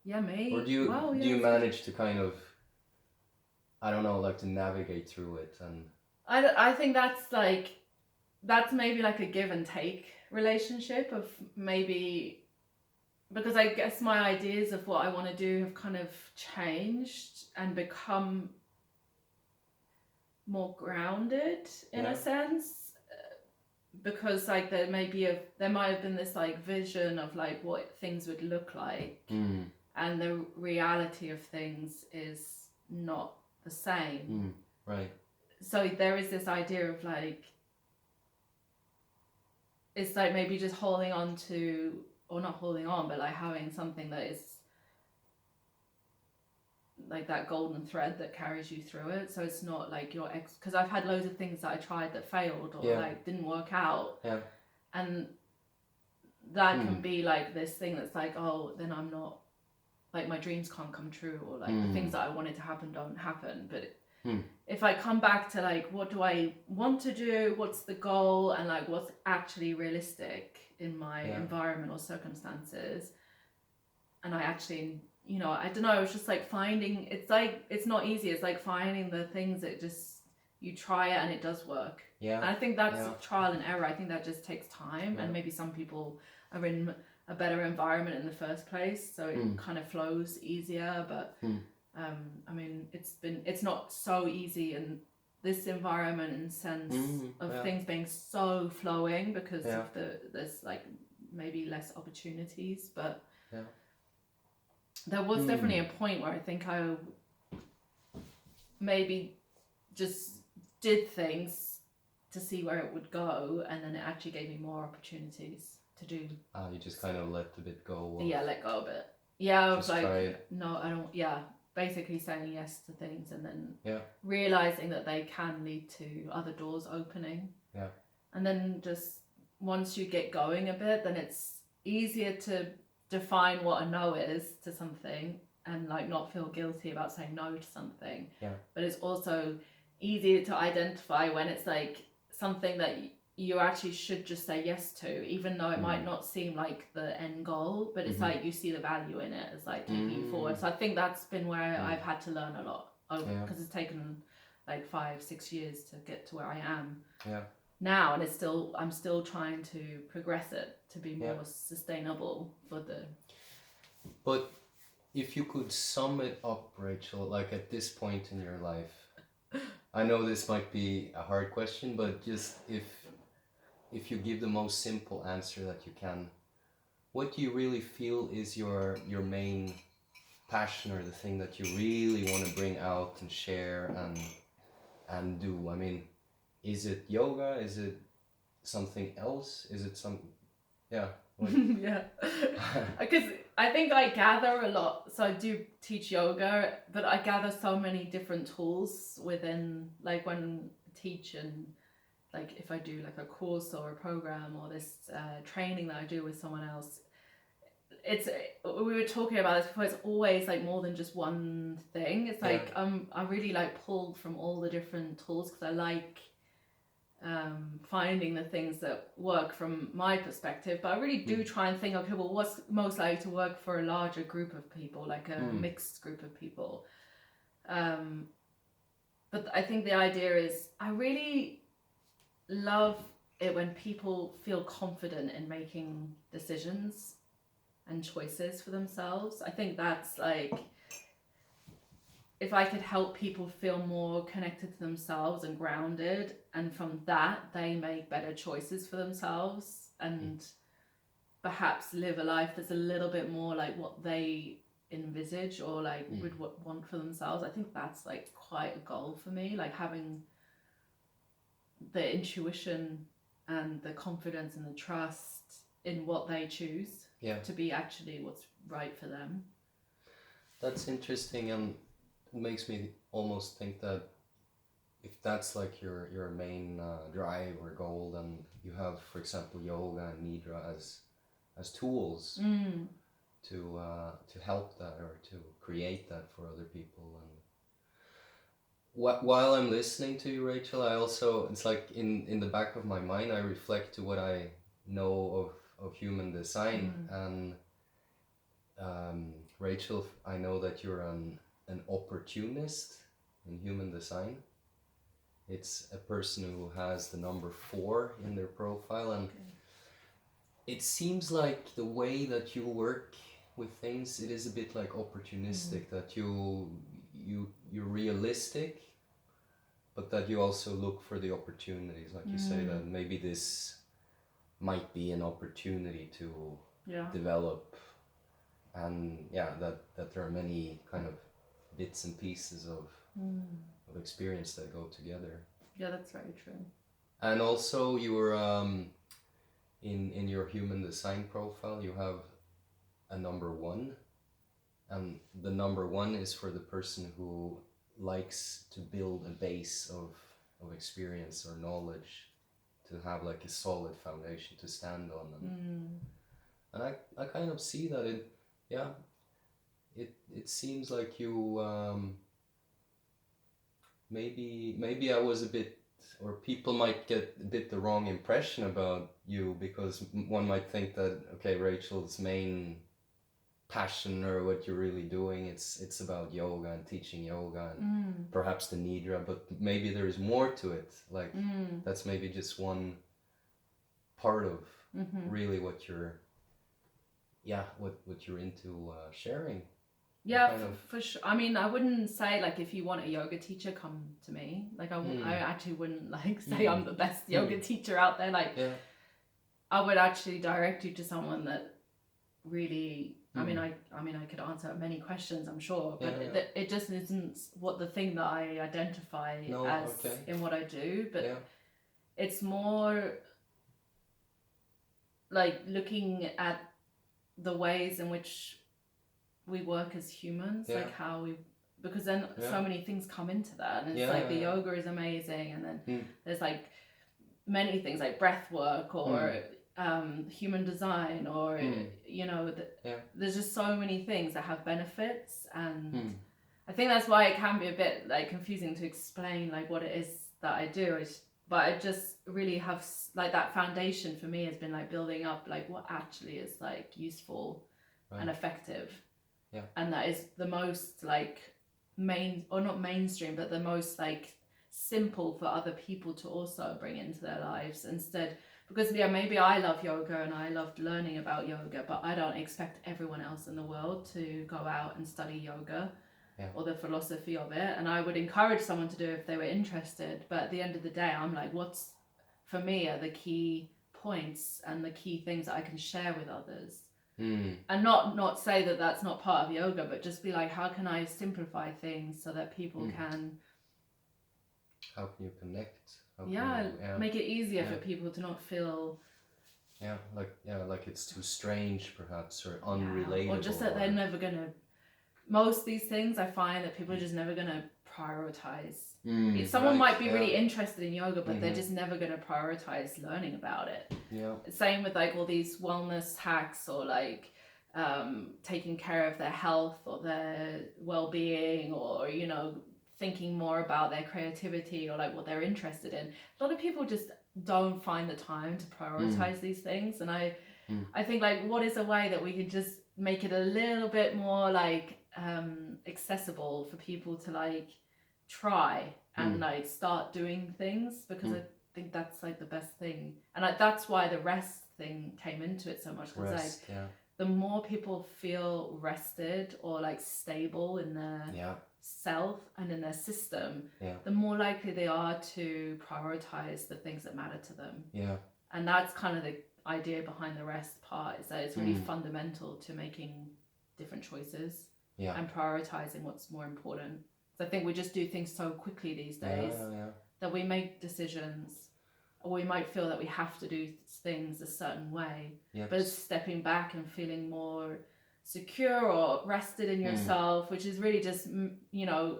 Yeah, me. Or Well, do yeah. you manage to kind of, I don't know, like to navigate through it? And I think that's maybe like a give and take relationship of maybe, because I guess my ideas of what I want to do have kind of changed and become more grounded in a yeah, sense, because like there might have been this like vision of like what things would look like, and the reality of things is not the same. right, So there is this idea of like, it's like maybe just holding on to, or not holding on, but like having something that is like that golden thread that carries you through it. So it's not like your ex, because I've had loads of things that I tried that failed or yeah, like didn't work out, yeah, and that can be like this thing that's like, oh, then I'm not, like my dreams can't come true, or like the things that I wanted to happen don't happen. But if I come back to like, what do I want to do, what's the goal, and like what's actually realistic in my environment or circumstances, and I actually, I don't know, it's just like finding, it's like, it's not easy, it's like finding the things that just, you try it and it does work. yeah. And I think that's trial and error. I think that just takes time, and maybe some people are in a better environment in the first place, so it kind of flows easier. But I mean, it's not so easy in this environment in sense of things being so flowing because of there's like maybe less opportunities. But there was definitely a point where I think I maybe just did things to see where it would go, and then it actually gave me more opportunities to do. You just kind of let the bit go. Yeah, let go of it. Yeah, I was just try like, it. no, I don't. Yeah, basically saying yes to things, and then realizing that they can lead to other doors opening. Yeah. And then just once you get going a bit, then it's easier to define what a no is to something, and like not feel guilty about saying no to something. Yeah. But it's also easier to identify when it's like something that you actually should just say yes to, even though it might not seem like the end goal, but it's like you see the value in it as like taking you forward. So I think that's been where I've had to learn a lot, because it's taken like 5-6 years to get to where I am now, and I'm still trying to progress it to be more sustainable for the. But if you could sum it up, Rachel, like at this point in your life, I know this might be a hard question, but just if you give the most simple answer that you can, what do you really feel is your main passion, or the thing that you really want to bring out and share and do? I mean, is it yoga? Is it something else? Is it some, yeah. Yeah, because I think I gather a lot. So I do teach yoga, but I gather so many different tools within, like when I teach, and like if I do like a course or a program or this training that I do with someone else, we were talking about this before, it's always like more than just one thing. It's like I really like pulled from all the different tools, because I like finding the things that work from my perspective, but I really do try and think, okay, well, what's most likely to work for a larger group of people, like a mixed group of people. But I think the idea is, I really love it when people feel confident in making decisions and choices for themselves. I think that's like, if I could help people feel more connected to themselves and grounded, and from that they make better choices for themselves, and perhaps live a life that's a little bit more like what they envisage or like would want for themselves. I think that's like quite a goal for me, like having the intuition and the confidence and the trust in what they choose to be actually what's right for them. That's interesting, and it makes me almost think that if that's like your main drive or goal, then you have, for example, yoga and nidra as tools to help that, or to create that for other people. And while I'm listening to you, Rachel, I also, it's like in the back of my mind, I reflect to what I know of human design, and Rachel, I know that you're an opportunist in human design. It's a person who has the number 4 in their profile, and it seems like the way that you work with things, it is a bit like opportunistic, that you're realistic, but that you also look for the opportunities, like you say, that maybe this might be an opportunity to develop, and that there are many kind of bits and pieces of experience that go together. Yeah, that's very true. And also you're in your human design profile, you have a number 1, and the number 1 is for the person who likes to build a base of experience or knowledge, to have like a solid foundation to stand on, and I kind of see that it seems like you maybe I was a bit, or people might get a bit the wrong impression about you, because one might think that, okay, Rachel's main passion, or what you're really doing, it's about yoga and teaching yoga and perhaps the nidra, but maybe there's more to it, like that's maybe just one part of really what you're what you're into sharing. Yeah, for sure. I mean, I wouldn't say like if you want a yoga teacher, come to me. Like I actually wouldn't like say I'm the best yoga teacher out there. Like I would actually direct you to someone that really. I mean, I could answer many questions, I'm sure, but it just isn't what the thing that I identify as in what I do. But it's more like looking at the ways in which we work as humans, like how we, because then so many things come into that, and it's like the yoga is amazing, and then there's like many things like breath work or human design, or you know, there's just so many things that have benefits, and I think that's why it can be a bit like confusing to explain like what it is that I do. But I just really have like that foundation for me has been like building up like what actually is like useful and effective. And that is the most like not mainstream, but the most like simple for other people to also bring into their lives instead. Because maybe I love yoga and I loved learning about yoga, but I don't expect everyone else in the world to go out and study yoga or the philosophy of it. And I would encourage someone to do it if they were interested. But at the end of the day, I'm like, what's for me are the key points and the key things that I can share with others. And not say that that's not part of yoga, but just be like, how can I simplify things so that people can... How can you connect? Make it easier for people to not feel... like it's too strange perhaps, or unrelatable. Or just that they're never going to... Most of these things, I find that people are just never going to prioritize. Someone might be really interested in yoga, but they're just never going to prioritize learning about it. Same with like all these wellness hacks, or like taking care of their health or their well-being, or you know, thinking more about their creativity or like what they're interested in. A lot of people just don't find the time to prioritize these things, and I think like what is a way that we could just make it a little bit more like accessible for people to like try and like start doing things, because I think that's like the best thing, and that's why the rest thing came into it so much, because like the more people feel rested or like stable in their self and in their system, the more likely they are to prioritize the things that matter to them. And that's kind of the idea behind the rest part, is that it's really fundamental to making different choices and prioritizing what's more important. So I think we just do things so quickly these days that we make decisions, or we might feel that we have to do things a certain way, but it's stepping back and feeling more secure or rested in yourself, which is really just, you know,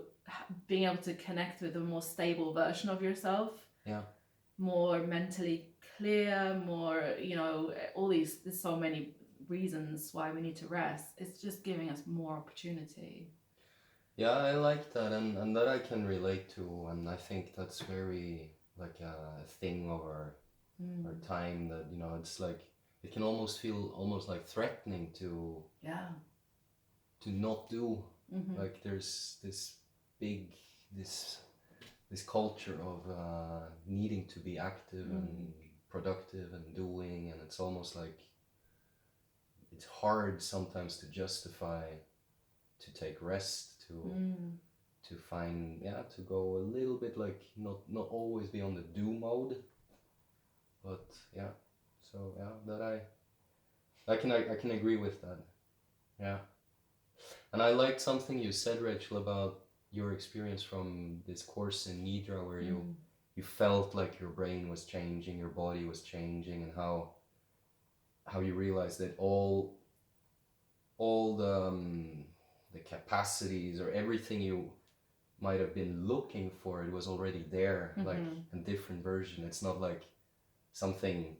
being able to connect with a more stable version of yourself, more mentally clear, more, you know, there's so many reasons why we need to rest. It's just giving us more opportunity. Yeah, I like that, and that I can relate to, and I think that's very like a thing of our time, that, you know, it's like it can almost feel almost like threatening to not do. Mm-hmm. Like there's this big this culture of needing to be active and productive and doing, and it's almost like it's hard sometimes to justify to take rest, to find, to go a little bit like not always be on the do mode, but so that I can agree with that. Yeah. And I liked something you said, Rachel, about your experience from this course in Nidra, where you felt like your brain was changing, your body was changing, and how you realized that all the capacities or everything you might have been looking for, it was already there, like a different version. It's not like something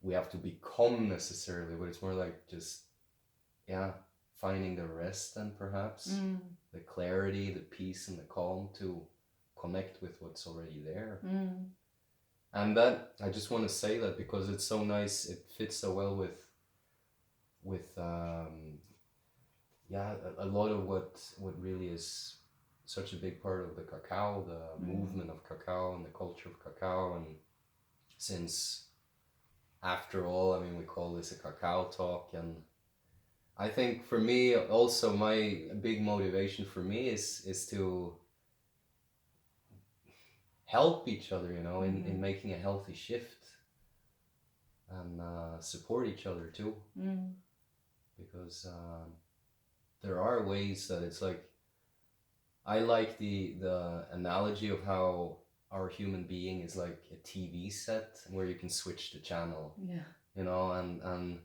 we have to become necessarily, but it's more like just finding the rest and perhaps the clarity, the peace and the calm to connect with what's already there. And that, I just want to say that because it's so nice, it fits so well with a lot of what really is such a big part of the cacao, the movement of cacao and the culture of cacao. And since after all, I mean, we call this a Cacao-talk, and I think for me also, my big motivation for me is to help each other, in making a healthy shift, and support each other too, because there are ways that it's like, I like the analogy of how our human being is like a TV set where you can switch the channel, and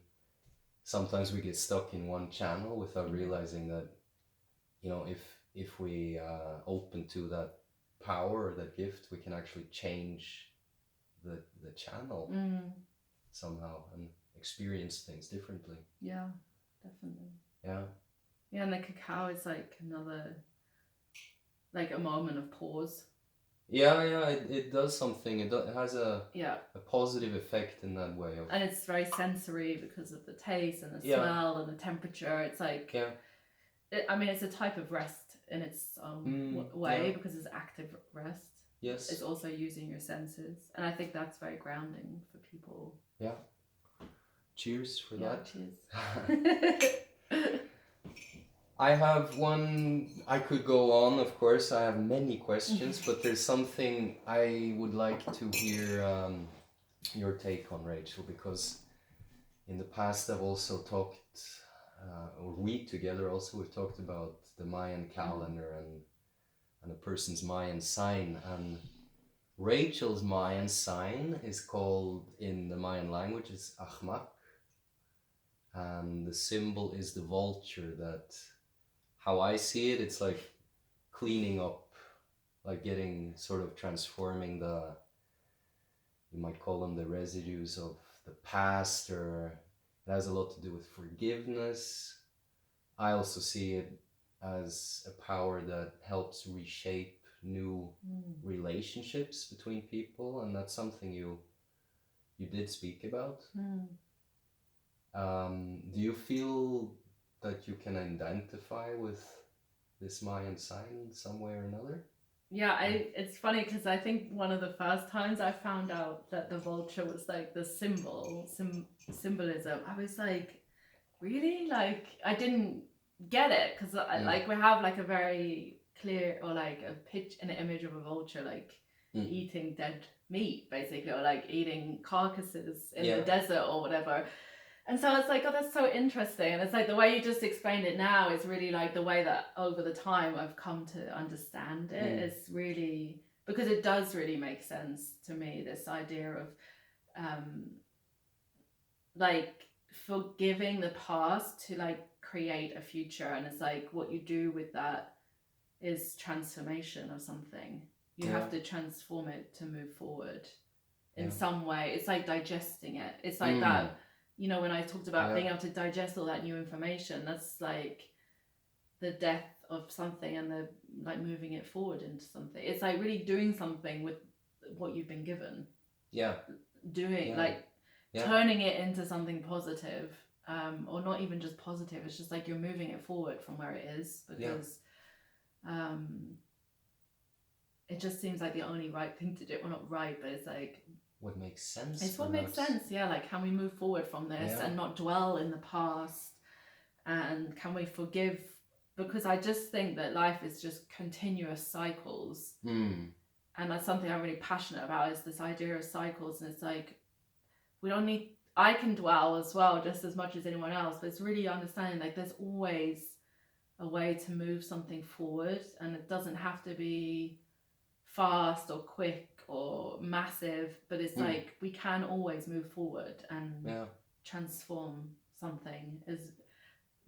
sometimes we get stuck in one channel without realizing that, if we open to that power or that gift, we can actually change the channel somehow and experience things differently. Yeah, definitely. Yeah. Yeah, and the cacao is like another, like a moment of pause. Yeah, it does something. It has a positive effect in that way. And it's very sensory because of the taste and the smell and the temperature. It's like, it's a type of rest in its own way, because it's active rest. Yes. It's also using your senses. And I think that's very grounding for people. Yeah. Cheers for that. Cheers. I have one, I could go on, of course, I have many questions, but there's something I would like to hear your take on, Rachel, because in the past I've also talked, or we together also, we've talked about the Mayan calendar and a person's Mayan sign, and Rachel's Mayan sign is called, in the Mayan language, is Ahmak, and the symbol is the vulture. That, how I see it, it's like cleaning up, like getting, sort of transforming you might call them the residues of the past, or it has a lot to do with forgiveness. I also see it as a power that helps reshape new relationships between people, and that's something you did speak about. Do you feel that you can identify with this Mayan sign in some way or another? Yeah, it's funny because I think one of the first times I found out that the vulture was like the symbolism, I was like, really? Like, I didn't get it, because like we have like a very clear, or like an image of a vulture like eating dead meat basically, or like eating carcasses in the desert or whatever. And so it's like, oh, that's so interesting. And it's like the way you just explained it now is really like the way that over the time I've come to understand it. It's really, because it does really make sense to me, this idea of like forgiving the past to like create a future. And it's like what you do with that is transformation of something. You have to transform it to move forward in some way. It's like digesting it. It's like that. When I talked about being able to digest all that new information, that's like the death of something and the like moving it forward into something. It's like really doing something with what you've been given. Turning it into something positive. or not even just positive. It's just like you're moving it forward from where it is, because it just seems like the only right thing to do. Well, not right, but it's like what makes sense. It's what makes sense. Yeah, like can we move forward from this and not dwell in the past, and can we forgive? Because I just think that life is just continuous cycles, and that's something I'm really passionate about, is this idea of cycles. And it's like we don't need. I can dwell as well, just as much as anyone else, but it's really understanding like there's always a way to move something forward, and it doesn't have to be fast or quick or massive, but it's like we can always move forward and transform something.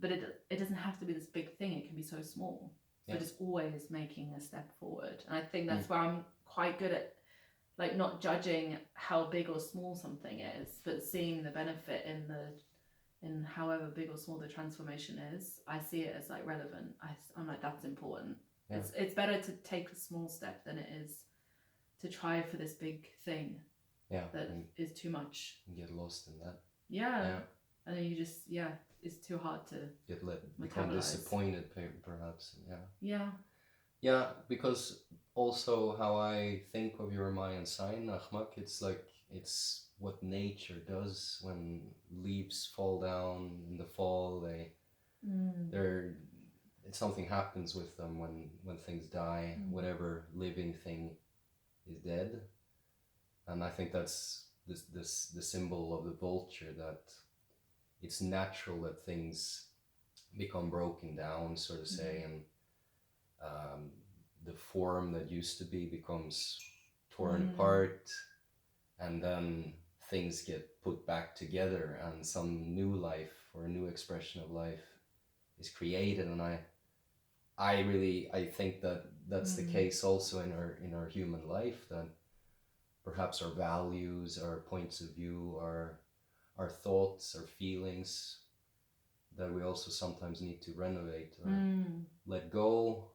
But it doesn't have to be this big thing. It can be so small, but it's always making a step forward. And I think that's where I'm quite good at, like, not judging how big or small something is, but seeing the benefit in however big or small the transformation is. I see it as like relevant. I'm like, that's important. It's better to take a small step than it is to try for this big thing that is too much. Get lost in that. And then you just it's too hard to become disappointed, perhaps. Yeah, because also how I think of your Mayan sign, Ahmak, it's like it's what nature does when leaves fall down in the fall. Something happens with them when things die. Whatever living thing is dead, and I think that's the symbol of the vulture, that it's natural that things become broken down, so to say, and the form that used to be becomes torn apart, and then things get put back together, and some new life or a new expression of life is created. And I think that that's the case also in our human life, that perhaps our values, our points of view, our thoughts, our feelings, that we also sometimes need to renovate or let go.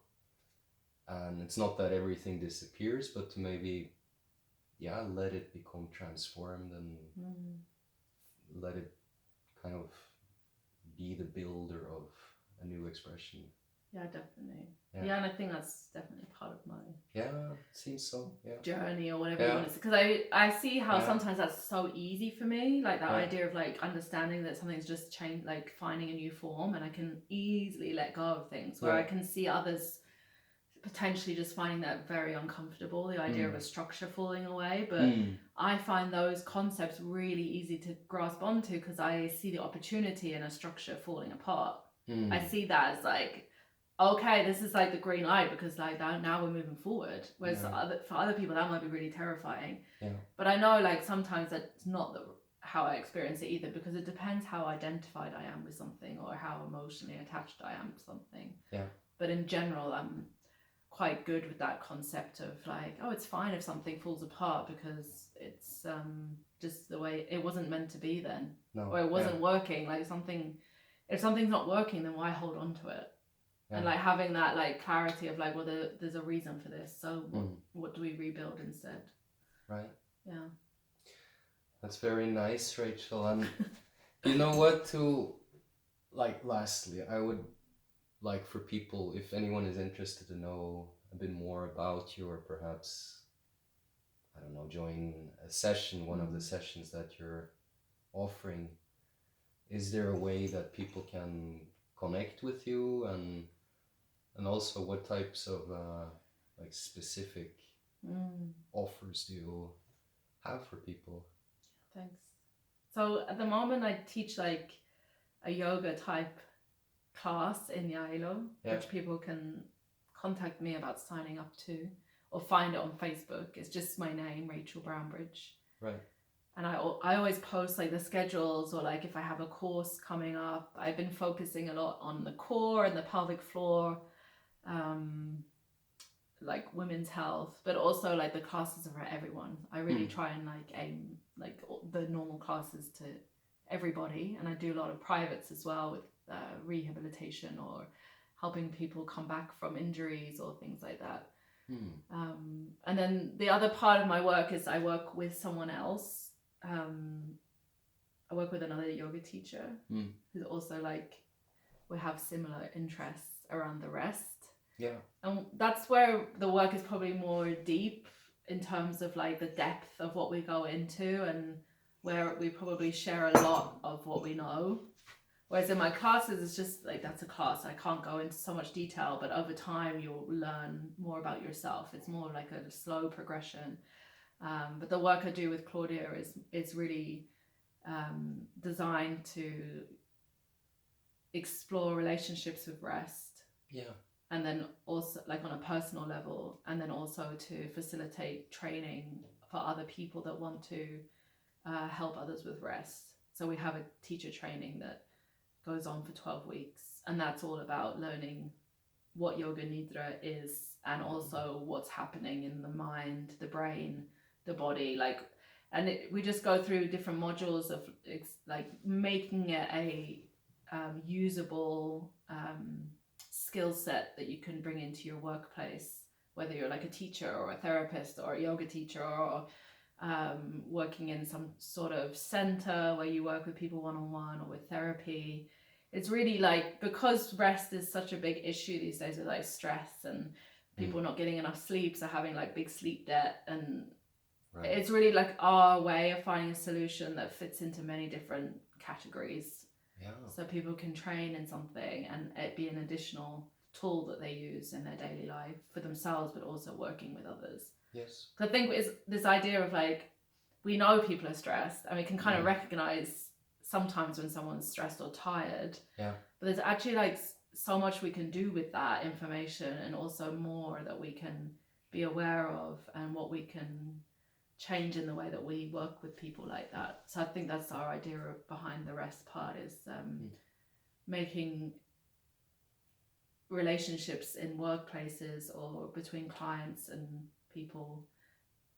And it's not that everything disappears, but to maybe let it become transformed and let it kind of be the builder of a new expression. Yeah, definitely. Yeah, and I think that's definitely part of my seems so. Journey or whatever you want to say. Because I see how sometimes that's so easy for me, like that idea of like understanding that something's just changed, like finding a new form, and I can easily let go of things. Where I can see others potentially just finding that very uncomfortable, the idea of a structure falling away. But I find those concepts really easy to grasp onto, because I see the opportunity in a structure falling apart. I see that as like, okay, this is like the green light, because like that, now we're moving forward. Whereas for other people that might be really terrifying. But I know like sometimes that's not how I experience it either, because it depends how identified I am with something or how emotionally attached I am to something. But in general, I'm quite good with that concept of like, oh, it's fine if something falls apart, because it's just the way it wasn't meant to be then, or it wasn't working. Like if something's not working, then why hold on to it? And like having that like clarity of like, well, there's a reason for this, so what do we rebuild instead? Right. Yeah. That's very nice, Rachel. And you know what, to like lastly, I would like for people, if anyone is interested to know a bit more about you, or perhaps, I don't know, join a session, one of the sessions that you're offering, is there a way that people can connect with you, and also what types of like specific offers do you have for people? Thanks. So at the moment I teach like a yoga type class in Yailo, which people can contact me about signing up to, or find it on Facebook. It's just my name, Rachel Brownbridge. Right. And I always post like the schedules, or like if I have a course coming up. I've been focusing a lot on the core and the pelvic floor, like women's health, but also like the classes are for everyone. I really try and like aim like the normal classes to everybody, and I do a lot of privates as well with rehabilitation or helping people come back from injuries or things like that. And then the other part of my work is I work with someone else I work with another yoga teacher who's also like, we have similar interests around the rest. Yeah. And that's where the work is probably more deep in terms of like the depth of what we go into, and where we probably share a lot of what we know. Whereas in my classes, it's just like, that's a class. I can't go into so much detail, but over time you'll learn more about yourself. It's more like a slow progression. But the work I do with Claudia is really designed to explore relationships with rest. Yeah. And then also like on a personal level, and then also to facilitate training for other people that want to help others with rest. So we have a teacher training that goes on for 12 weeks, and that's all about learning what yoga nidra is, and also what's happening in the mind, the brain, the body, like, and we just go through different modules of like making it a usable skill set that you can bring into your workplace, whether you're like a teacher or a therapist or a yoga teacher, or working in some sort of center where you work with people one-on-one, or with therapy. It's really like, because rest is such a big issue these days with like stress and people not getting enough sleep, so having like big sleep debt, and it's really like our way of finding a solution that fits into many different categories. Yeah. So people can train in something and it be an additional tool that they use in their daily life for themselves, but also working with others. Yes. So I think it's this idea of like, we know people are stressed and we can kind of recognize sometimes when someone's stressed or tired. Yeah. But there's actually like so much we can do with that information, and also more that we can be aware of, and what we can change in the way that we work with people like that. So I think that's our idea behind the rest part, is making relationships in workplaces or between clients and people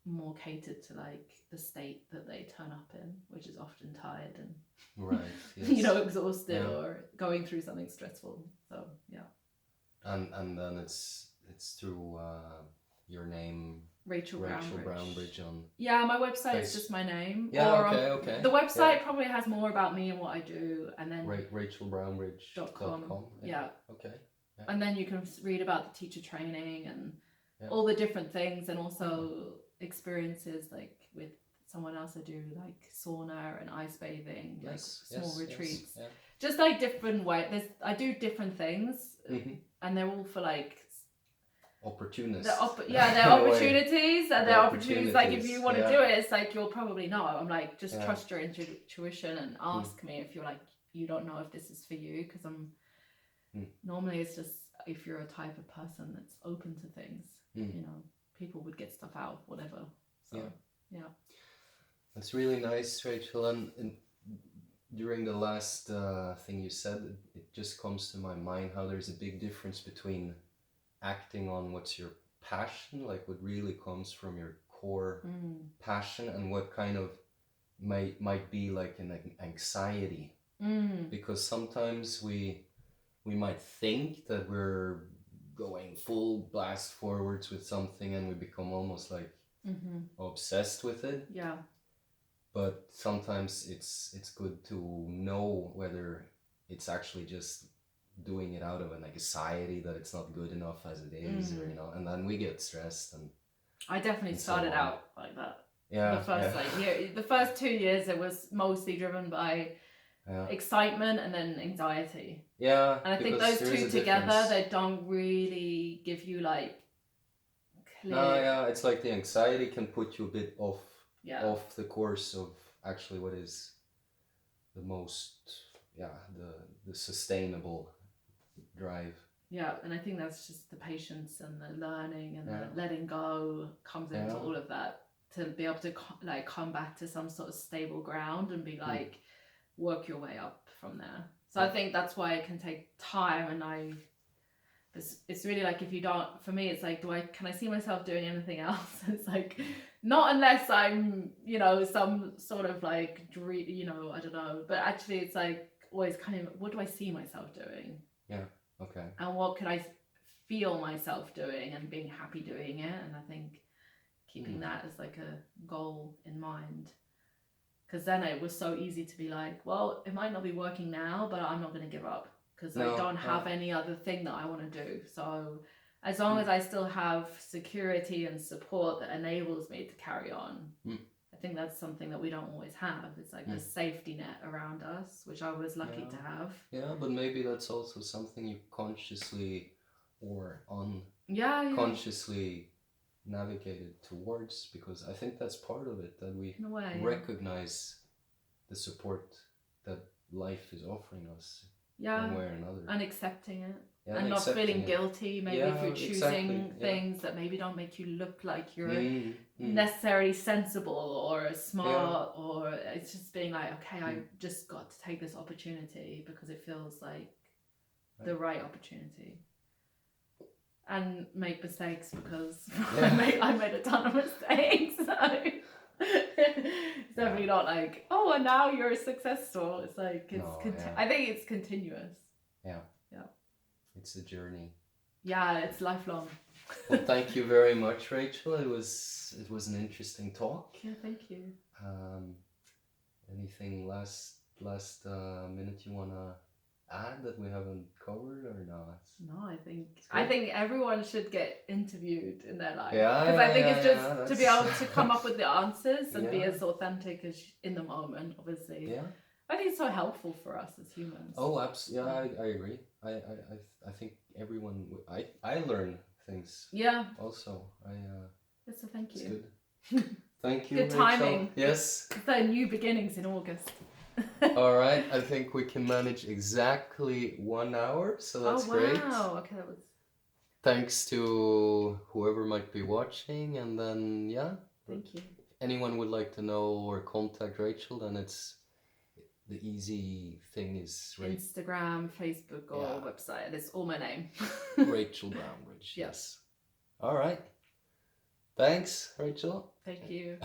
more catered to like the state that they turn up in, which is often tired and yes. Exhausted or going through something stressful. So and then it's through your name, Rachel Brownbridge on my website is just my name. Okay. The website probably has more about me and what I do, and then rachelbrownbridge.com. Okay. And then you can read about the teacher training and all the different things, and also experiences like with someone else. I do like sauna and ice bathing, like small retreats, just like different ways. I do different things, and they're all for like opportunities. They're opportunities, and they're opportunities. Like if you want to do it, it's like you'll probably know. I'm like, just trust your intuition and ask me if you're like, you don't know if this is for you, because I'm normally it's just if you're a type of person that's open to things, people would get stuff out, whatever. So that's really nice, Rachel. And during the last thing you said, it just comes to my mind how there's a big difference between acting on what's your passion, like what really comes from your core passion, and what kind of might be like an anxiety, because sometimes we might think that we're going full blast forwards with something and we become almost like obsessed with it. But sometimes it's good to know whether it's actually just doing it out of an anxiety that it's not good enough as it is, or and then we get stressed. And I definitely started out like that. The The first 2 years it was mostly driven by excitement and then anxiety. And I think those two together, they don't really give you like clear. It's like the anxiety can put you a bit off the course of actually what is the most the sustainable drive. And I think that's just the patience and the learning and the letting go comes into all of that, to be able to like come back to some sort of stable ground and be like work your way up from there. So I think that's why it can take time, and it's really like, if you don't, for me it's like, can I see myself doing anything else? It's like, not unless I'm some sort of like dream, I don't know, but actually it's like always kind of, what do I see myself doing? And what could I feel myself doing and being happy doing it? And I think keeping that as like a goal in mind, Because then it was so easy to be like, well, it might not be working now, but I'm not going to give up because I No, don't have any other thing that I want to do. So as long as I still have security and support that enables me to carry on, I think that's something that we don't always have. It's like the safety net around us, which I was lucky to have. Yeah, but maybe that's also something you consciously or unconsciously navigated towards, because I think that's part of it, that we recognize the support that life is offering us one way or another. And accepting it. Yeah, and not feeling guilty maybe for choosing things that maybe don't make you look like you're necessarily sensible or smart, or it's just being like, okay, I just got to take this opportunity because it feels like the right opportunity, and make mistakes because I made a ton of mistakes, so it's definitely not like, oh, and now you're successful. It's like I think it's continuous. It's a journey. Yeah, it's lifelong. Well, thank you very much, Rachel. It was an interesting talk. Yeah, thank you. Anything last minute you wanna add that we haven't covered or not? No, I think everyone should get interviewed in their life. Yeah, because I think it's just to be able to come up with the answers and be as authentic as in the moment. Obviously. Yeah. I think it's so helpful for us as humans. Oh, absolutely. Yeah, I agree. I think everyone. I learn things. Yeah. Also, So thank you. It's good. Thank you. Good Rachel. timing. Yes. The new beginnings in August. All right. I think we can manage exactly 1 hour, so that's great. Wow. Okay, that was. Thanks to whoever might be watching, and then Thank you. If anyone would like to know or contact Rachel, then it's. The easy thing is Instagram, Facebook, or website. And it's all my name. Rachel Brownbridge. Yes. All right. Thanks, Rachel. Thank you.